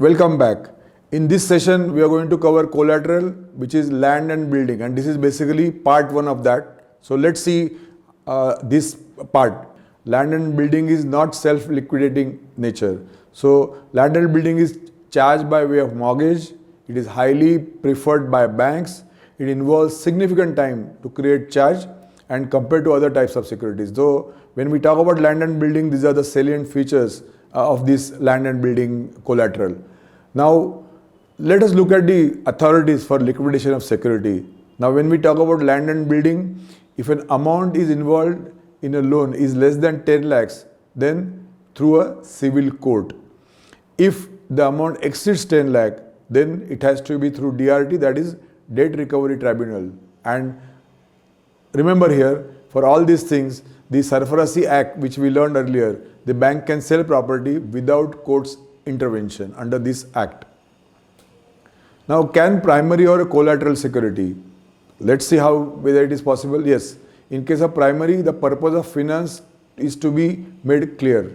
Welcome back. In this session, we are going to cover collateral, which is land and building, and this is basically part one of that. So let's see this part. Land and building is not self-liquidating nature. So land and building is charged by way of mortgage. It is highly preferred by banks. It involves significant time to create charge and compared to other types of securities. So when we talk about land and building, these are the salient features of this land and building collateral. Now, let us look at the authorities for liquidation of security. Now, when we talk about land and building, if an amount is involved in a loan is less than 10 lakhs, then through a civil court. If the amount exceeds 10 lakh, then it has to be through DRT, that is Debt Recovery Tribunal. And remember here, for all these things, the Sarfarasi Act, which we learned earlier, the bank can sell property without court's intervention under this act. Now, can primary or a collateral security? Let's see how whether it is possible. Yes, in case of primary, the purpose of finance is to be made clear.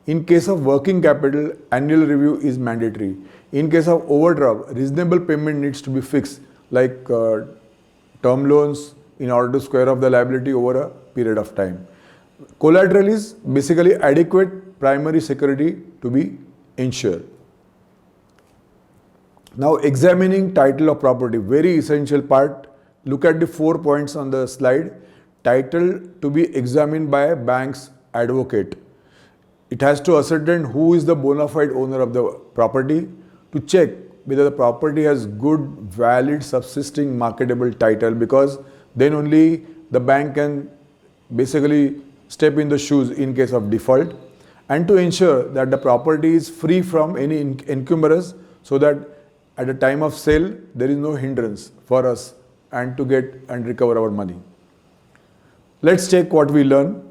In case of working capital, annual review is mandatory. In case of overdraft, reasonable payment needs to be fixed, like term loans, in order to square off the liability over a period of time. Collateral is basically adequate primary security to be ensured. Now, examining title of property, very essential part. Look at the 4 points on the slide. Title to be examined by a bank's advocate. It has to ascertain who is the bona fide owner of the property, to check whether the property has good, valid, subsisting, marketable title, because then only the bank can basically step in the shoes in case of default, and to ensure that the property is free from any encumbrance, so that at the time of sale there is no hindrance for us and to get and recover our money. Let's check what we learn.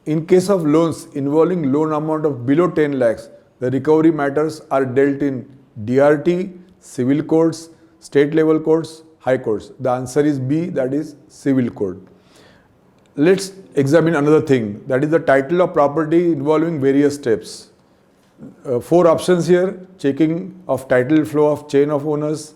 In case of loans involving loan amount of below 10 lakhs, the recovery matters are dealt in DRT, civil courts, state level courts, high courts. The answer is B, that is civil court. Let's examine another thing, that is the title of property involving various steps. 4 options here: checking of title flow of chain of owners,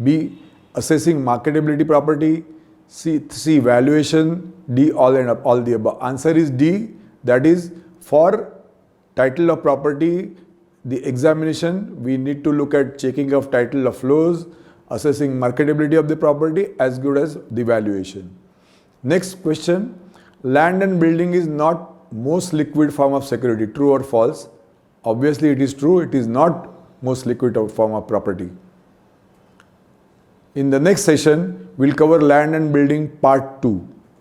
B, assessing marketability property, C, valuation, D, all the above. Answer is D, that is for title of property, the examination, we need to look at checking of title of flows, assessing marketability of the property as good as the valuation. Next question, land and building is not most liquid form of security, true or false? Obviously it is true, it is not most liquid form of property. In the next session, we'll cover land and building part 2.